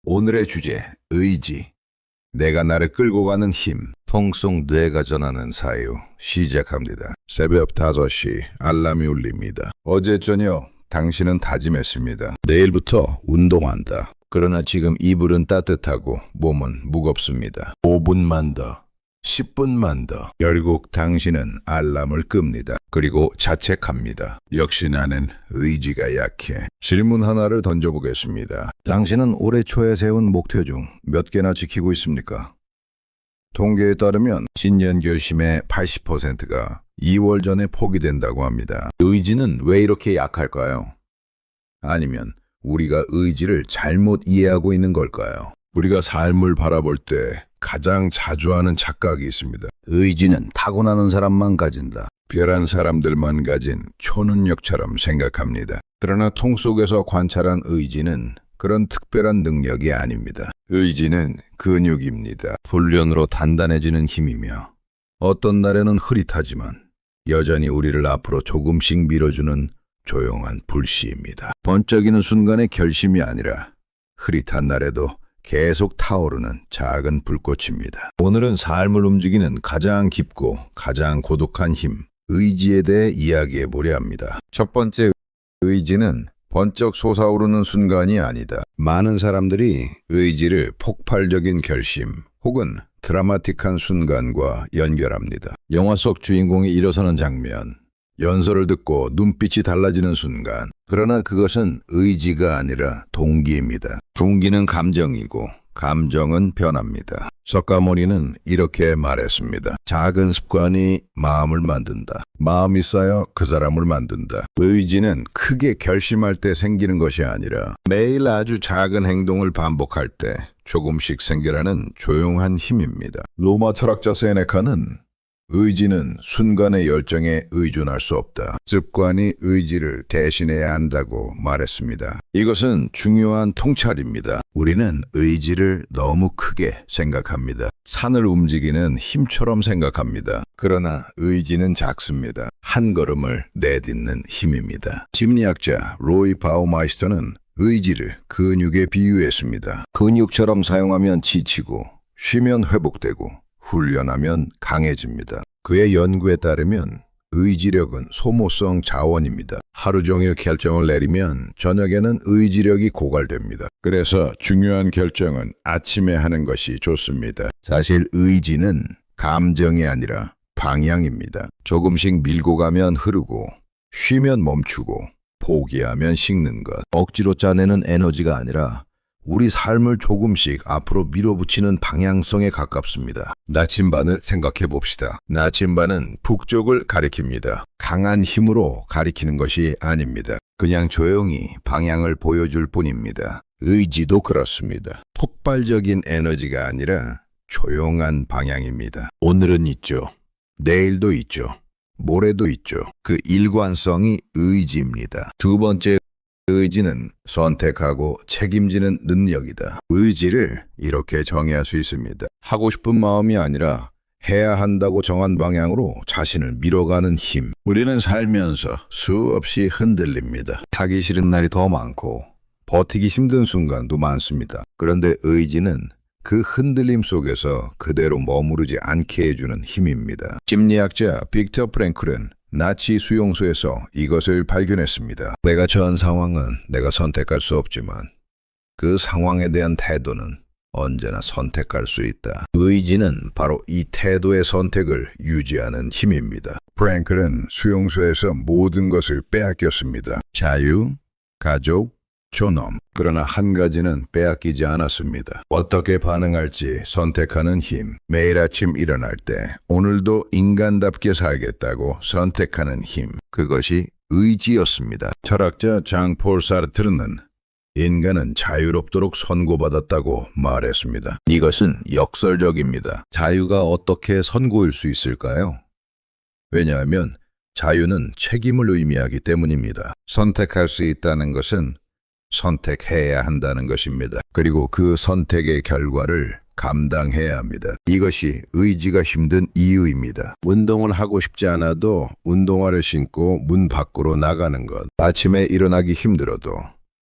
오늘의 주제, 의지. 내가 나를 끌고 가는 힘. 통속 뇌가 전하는 사유. 시작합니다. 새벽 5시 알람이 울립니다. 어제 저녁 당신은 다짐했습니다. 내일부터 운동한다. 그러나 지금 이불은 따뜻하고 몸은 무겁습니다. 5분만 더. 10분만 더. 결국 당신은 알람을 끕니다. 그리고 자책합니다. 역시 나는 의지가 약해. 질문 하나를 던져보겠습니다. 당신은 올해 초에 세운 목표 중 몇 개나 지키고 있습니까? 통계에 따르면 신년 결심의 80%가 2월 전에 포기된다고 합니다. 의지는 왜 이렇게 약할까요? 아니면 우리가 의지를 잘못 이해하고 있는 걸까요? 우리가 삶을 바라볼 때 가장 자주 하는 착각이 있습니다. 의지는 타고나는 사람만 가진다. 특별한 사람들만 가진 초능력처럼 생각합니다. 그러나 통 속에서 관찰한 의지는 그런 특별한 능력이 아닙니다. 의지는 근육입니다. 훈련으로 단단해지는 힘이며 어떤 날에는 흐릿하지만 여전히 우리를 앞으로 조금씩 밀어주는 조용한 불씨입니다. 번쩍이는 순간의 결심이 아니라 흐릿한 날에도 계속 타오르는 작은 불꽃입니다. 오늘은 삶을 움직이는 가장 깊고 가장 고독한 힘, 의지에 대해 이야기해 보려 합니다. 첫 번째, 의지는 번쩍 솟아오르는 순간이 아니다. 많은 사람들이 의지를 폭발적인 결심 혹은 드라마틱한 순간과 연결합니다. 영화 속 주인공이 일어서는 장면, 연설을 듣고 눈빛이 달라지는 순간. 그러나 그것은 의지가 아니라 동기입니다. 동기는 감정이고 감정은 변합니다. 석가모니는 이렇게 말했습니다. 작은 습관이 마음을 만든다. 마음이 쌓여 그 사람을 만든다. 의지는 크게 결심할 때 생기는 것이 아니라 매일 아주 작은 행동을 반복할 때 조금씩 생겨나는 조용한 힘입니다. 로마 철학자 세네카는 의지는 순간의 열정에 의존할 수 없다. 습관이 의지를 대신해야 한다고 말했습니다. 이것은 중요한 통찰입니다. 우리는 의지를 너무 크게 생각합니다. 산을 움직이는 힘처럼 생각합니다. 그러나 의지는 작습니다. 한 걸음을 내딛는 힘입니다. 심리학자 로이 바우마이스터는 의지를 근육에 비유했습니다. 근육처럼 사용하면 지치고 쉬면 회복되고 훈련하면 강해집니다. 그의 연구에 따르면 의지력은 소모성 자원입니다. 하루 종일 결정을 내리면 저녁에는 의지력이 고갈됩니다. 그래서 중요한 결정은 아침에 하는 것이 좋습니다. 사실 의지는 감정이 아니라 방향입니다. 조금씩 밀고 가면 흐르고 쉬면 멈추고 포기하면 식는 것. 억지로 짜내는 에너지가 아니라 우리 삶을 조금씩 앞으로 밀어붙이는 방향성에 가깝습니다. 나침반을 생각해 봅시다. 나침반은 북쪽을 가리킵니다. 강한 힘으로 가리키는 것이 아닙니다. 그냥 조용히 방향을 보여줄 뿐입니다. 의지도 그렇습니다. 폭발적인 에너지가 아니라 조용한 방향입니다. 오늘은 있죠. 내일도 있죠. 모레도 있죠. 그 일관성이 의지입니다. 두 번째, 의지는 선택하고 책임지는 능력이다. 의지를 이렇게 정의할 수 있습니다. 하고 싶은 마음이 아니라 해야 한다고 정한 방향으로 자신을 밀어가는 힘. 우리는 살면서 수없이 흔들립니다. 하기 싫은 날이 더 많고 버티기 힘든 순간도 많습니다. 그런데 의지는 그 흔들림 속에서 그대로 머무르지 않게 해주는 힘입니다. 심리학자 빅터 프랭클은 나치 수용소에서 이것을 발견했습니다. 내가 처한 상황은 내가 선택할 수 없지만 그 상황에 대한 태도는 언제나 선택할 수 있다. 의지는 바로 이 태도의 선택을 유지하는 힘입니다. 프랭클은 수용소에서 모든 것을 빼앗겼습니다. 자유, 가족, 존엄. 그러나 한 가지는 빼앗기지 않았습니다. 어떻게 반응할지 선택하는 힘. 매일 아침 일어날 때 오늘도 인간답게 살겠다고 선택하는 힘. 그것이 의지였습니다. 철학자 장폴 사르트르는 인간은 자유롭도록 선고받았다고 말했습니다. 이것은 역설적입니다. 자유가 어떻게 선고일 수 있을까요? 왜냐하면 자유는 책임을 의미하기 때문입니다. 선택할 수 있다는 것은 선택해야 한다는 것입니다. 그리고 그 선택의 결과를 감당해야 합니다. 이것이 의지가 힘든 이유입니다. 운동을 하고 싶지 않아도 운동화를 신고 문 밖으로 나가는 것. 아침에 일어나기 힘들어도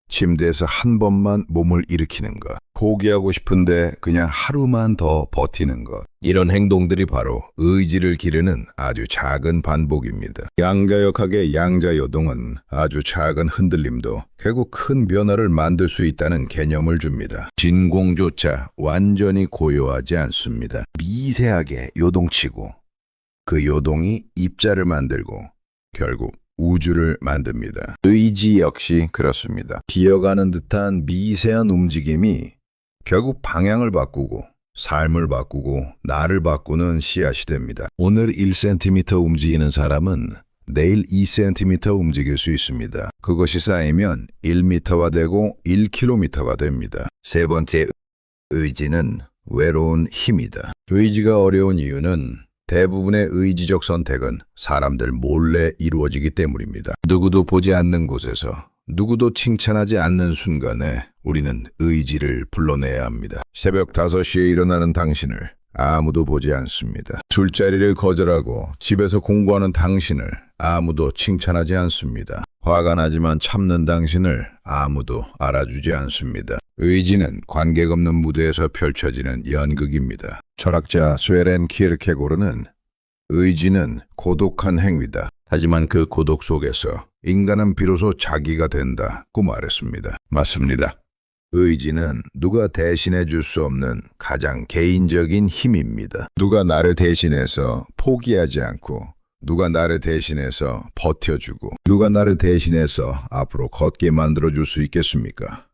침대에서 한 번만 몸을 일으키는 것. 포기하고 싶은데 그냥 하루만 더 버티는 것. 이런 행동들이 바로 의지를 기르는 아주 작은 반복입니다. 양자역학의 양자요동은 아주 작은 흔들림도 결국 큰 변화를 만들 수 있다는 개념을 줍니다. 진공조차 완전히 고요하지 않습니다. 미세하게 요동치고 그 요동이 입자를 만들고 결국 우주를 만듭니다. 의지 역시 그렇습니다. 기어가는 듯한 미세한 움직임이 결국 방향을 바꾸고 삶을 바꾸고 나를 바꾸는 씨앗이 됩니다. 오늘 1cm 움직이는 사람은 내일 2cm 움직일 수 있습니다. 그것이 쌓이면 1m가 되고 1km가 됩니다. 세 번째, 의지는 외로운 힘이다. 의지가 어려운 이유는 대부분의 의지적 선택은 사람들 몰래 이루어지기 때문입니다. 누구도 보지 않는 곳에서 누구도 칭찬하지 않는 순간에 우리는 의지를 불러내야 합니다. 새벽 5시에 일어나는 당신을 아무도 보지 않습니다. 술자리를 거절하고 집에서 공부하는 당신을 아무도 칭찬하지 않습니다. 화가 나지만 참는 당신을 아무도 알아주지 않습니다. 의지는 관객 없는 무대에서 펼쳐지는 연극입니다. 철학자 스웨렌 키르케고르는 의지는 고독한 행위다. 하지만 그 고독 속에서 인간은 비로소 자기가 된다고 말했습니다. 맞습니다. 의지는 누가 대신해 줄 수 없는 가장 개인적인 힘입니다. 누가 나를 대신해서 포기하지 않고 누가 나를 대신해서 버텨주고 누가 나를 대신해서 앞으로 걷게 만들어줄 수 있겠습니까?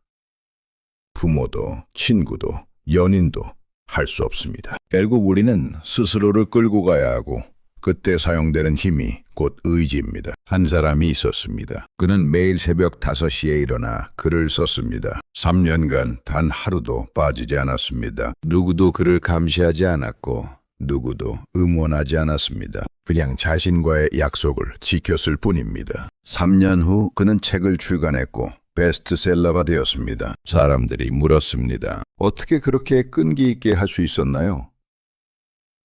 부모도 친구도 연인도 할 수 없습니다. 결국 우리는 스스로를 끌고 가야 하고 그때 사용되는 힘이 곧 의지입니다. 한 사람이 있었습니다. 그는 매일 새벽 5시에 일어나 글을 썼습니다. 3년간 단 하루도 빠지지 않았습니다. 누구도 그를 감시하지 않았고 누구도 응원하지 않았습니다. 그냥 자신과의 약속을 지켰을 뿐입니다. 3년 후 그는 책을 출간했고 베스트셀러가 되었습니다. 사람들이 물었습니다. 어떻게 그렇게 끈기 있게 할 수 있었나요?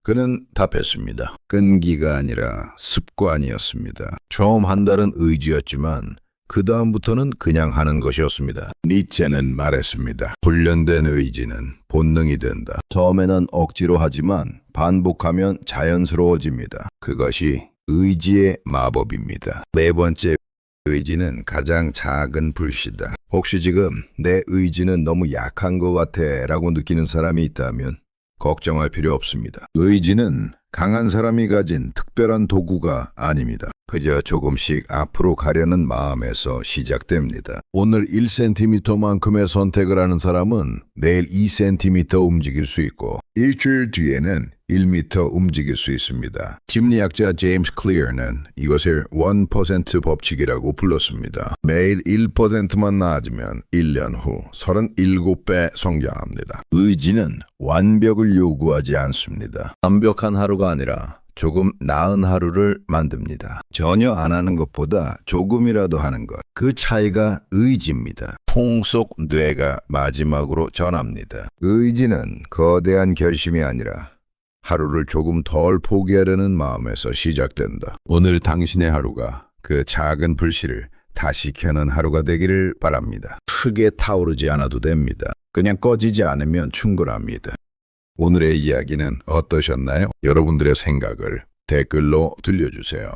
그는 답했습니다. 끈기가 아니라 습관이었습니다. 처음 한 달은 의지였지만 그 다음부터는 그냥 하는 것이었습니다. 니체는 말했습니다. 훈련된 의지는 본능이 된다. 처음에는 억지로 하지만 반복하면 자연스러워집니다. 그것이 의지의 마법입니다. 네 번째, 의지는 가장 작은 불씨다. 혹시 지금 내 의지는 너무 약한 것 같아 라고 느끼는 사람이 있다면 걱정할 필요 없습니다. 의지는 강한 사람이 가진 특별한 도구가 아닙니다. 그저 조금씩 앞으로 가려는 마음에서 시작됩니다. 오늘 1cm만큼의 선택을 하는 사람은 내일 2cm 움직일 수 있고 일주일 뒤에는 1m 움직일 수 있습니다. 심리학자 제임스 클리어는 이것을 1% 법칙이라고 불렀습니다. 매일 1%만 나아지면 1년 후 37배 성장합니다. 의지는 완벽을 요구하지 않습니다. 완벽한 하루가 아니라 조금 나은 하루를 만듭니다. 전혀 안 하는 것보다 조금이라도 하는 것. 그 차이가 의지입니다. 통 속 뇌가 마지막으로 전합니다. 의지는 거대한 결심이 아니라 하루를 조금 덜 포기하려는 마음에서 시작된다. 오늘 당신의 하루가 그 작은 불씨를 다시 켜는 하루가 되기를 바랍니다. 크게 타오르지 않아도 됩니다. 그냥 꺼지지 않으면 충분합니다. 오늘의 이야기는 어떠셨나요? 여러분들의 생각을 댓글로 들려주세요.